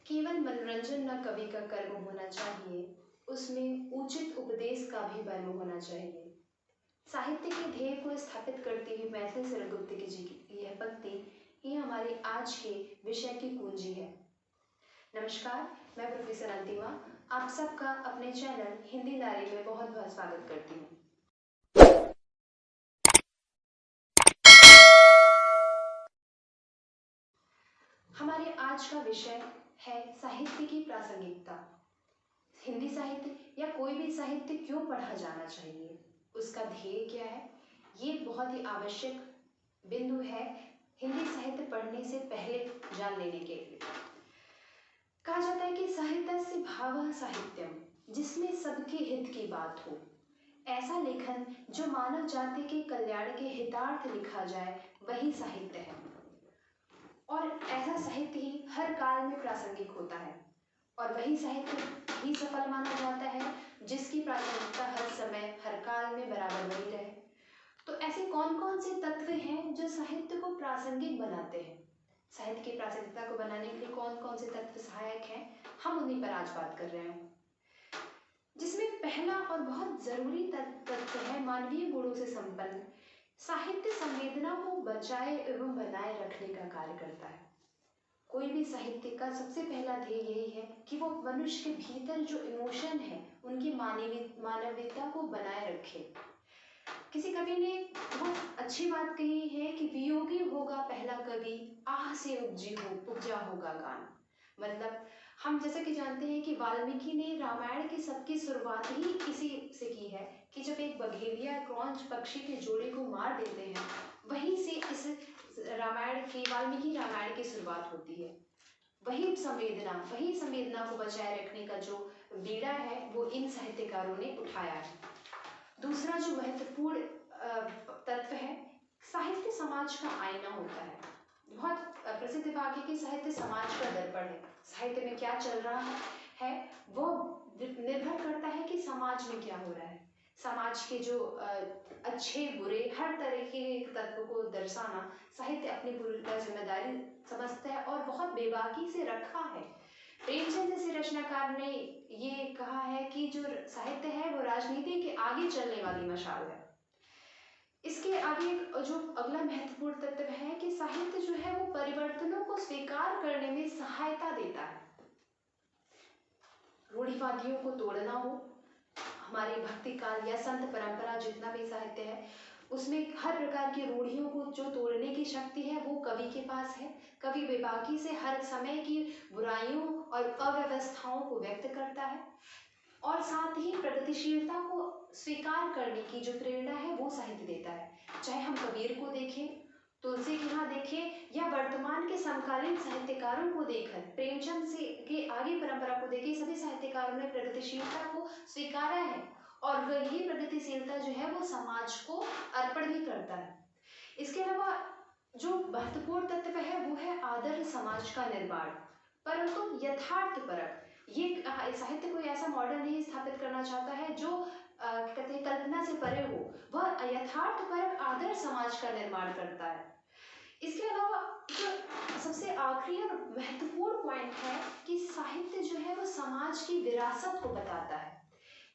केवल मनोरंजन न कवि का कर्म होना चाहिए, उसमें उचित उपदेश का भी मर्म होना चाहिए। साहित्य के ध्येय को स्थापित करती हुई मैथिली शरदगुप्त जी की यह पंक्ति ही हमारे आज के विषय की कुंजी है। नमस्कार, मैं प्रोफेसर अंतिमा आप सबका अपने चैनल हिंदी नारी में बहुत बहुत स्वागत करती हूँ। हमारे आज का विषय है साहित्य की प्रासंगिकता। हिंदी साहित्य या कोई भी साहित्य क्यों पढ़ा जाना चाहिए, उसका ध्येय क्या है, ये बहुत ही आवश्यक बिंदु है हिंदी साहित्य पढ़ने से पहले जान लेने के लिए। कहा जाता है कि साहित्यस्य भावः साहित्यम, जिसमें सबके हित की बात हो। ऐसा लेखन जो मानव जाति के कल्याण के हितार्थ लिखा जाए वही साहित्य है, और ऐसा साहित्य ही हर काल में प्रासंगिक होता है, और वही साहित्य ही सफल माना जाता है जिसकी प्रासंगिकता हर समय हर काल में बराबर बनी रहे। तो ऐसे कौन कौन से तत्व हैं जो साहित्य को प्रासंगिक बनाते हैं, साहित्य की प्रासंगिकता को बनाने के लिए कौन कौन से तत्व सहायक हैं, हम उन्हीं पर आज बात कर रहे हैं। जिसमें पहला और बहुत जरूरी तत्व है मानवीय गुणों से संपन्न साहित्य संवेदना को बचाए एवं बनाए रखने का कार्य करता है। कोई भी साहित्य का सबसे पहला ध्येय यही है कि वो मनुष्य के भीतर जो इमोशन है उनकी मानवीयता को बनाए रखे। किसी कवि ने बहुत अच्छी बात कही है कि वियोगी होगा पहला कवि, आह से उपजा होगा गान। मतलब हम जैसे कि जानते हैं कि वाल्मीकि ने रामायण की सबकी शुरुआत ही इसी से की है कि जब एक बघेलिया क्रौंच पक्षी के जोड़े को मार देते हैं, वहीं से इस रामायण की वाल्मीकि रामायण की शुरुआत होती है। वही संवेदना को बचाए रखने का जो बीड़ा है वो इन साहित्यकारों ने उठाया है। दूसरा जो महत्वपूर्ण तत्व है, साहित्य समाज का आईना होता है। बहुत प्रसिद्ध वाक्य कि साहित्य समाज का दर्पण है। साहित्य में क्या चल रहा है वो निर्भर करता है कि समाज में क्या हो रहा है। समाज के जो अच्छे बुरे हर तरह के तत्व को दर्शाना साहित्य अपनी पूरी जिम्मेदारी समझता है और बहुत बेबाकी से रखा है। प्रेमचंद जैसे रचनाकार ने ये कहा है कि जो साहित्य है वो राजनीति के आगे चलने वाली मशाल है। इसके आगे जो अगला महत्वपूर्ण तत्व है कि साहित्य जो है वो परिवर्तनों को स्वीकार करने में सहायता देता है। रूढ़िवादियों को तोड़ना हो, हमारी भक्ति काल या संत परंपरा जितना भी साहित्य है उसमें हर प्रकार की रूढ़ियों को जो तोड़ने की शक्ति है वो कवि के पास है। कवि बेबाकी से हर समय की बुराइयों और अव्यवस्थाओं को व्यक्त करता है, और साथ ही प्रगतिशीलता को स्वीकार करने की जो प्रेरणा है वो साहित्य देता है। चाहे हम कबीर को देखें, तुलसी के यहाँ देखें, या वर्तमान के समकालीन साहित्यकारों को देखकर प्रेमचंद से के आगे परंपरा को देखें, सभी साहित्यकारों ने प्रगतिशीलता को स्वीकारा है, और वही प्रगतिशीलता जो है वो समाज को अर्पण भी करता है। इसके अलावा जो महत्वपूर्ण तत्व है वो है आदर्श समाज का निर्माण, परंतु यथार्थ परक। ये साहित्य कोई ऐसा मॉडल नहीं स्थापित करना चाहता है जो कहते हैं कल्पना से परे हो, वह यथार्थ परक आदर्श समाज का निर्माण करता है। इसके अलावा जो सबसे आखिरी और महत्वपूर्ण पॉइंट है कि साहित्य जो है वो समाज की विरासत को बताता है।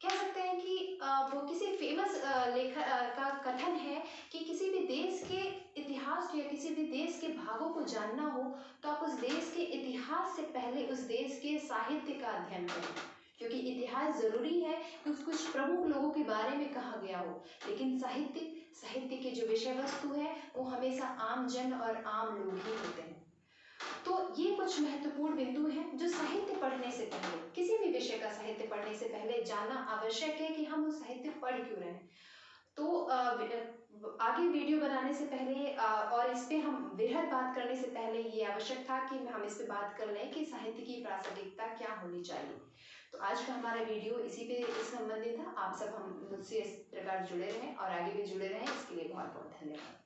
कह सकते हैं कि वो किसी फेमस लेखक का कथन है कि किसी भी देश के इतिहास या किसी भी देश के भागों को जानना हो तो आप उस देश के इतिहास से पहले उस देश के साहित्य का अध्ययन करें, क्योंकि इतिहास जरूरी है कि कुछ प्रमुख लोगों के बारे में कहा गया हो, लेकिन साहित्य की जो विषय वस्तु है वो हमेशा आम जन और आम लोग ही होते हैं। तो ये कुछ महत्वपूर्ण बिंदु हैं जो साहित्य पढ़ने से पहले, किसी भी विषय का साहित्य पढ़ने से पहले जानना आवश्यक है कि हम उस साहित्य पढ़ क्यों रहे हैं। तो आगे वीडियो बनाने से पहले और इस पे हम वृहद बात करने से पहले ये आवश्यक था कि हम इस पे बात कर लें कि साहित्य की प्रासंगिकता क्या होनी चाहिए। तो आज का हमारा वीडियो इसी पे संबंधित था। आप सब हम मुझसे इस प्रकार जुड़े रहें और आगे भी जुड़े रहें, इसके लिए बहुत बहुत धन्यवाद।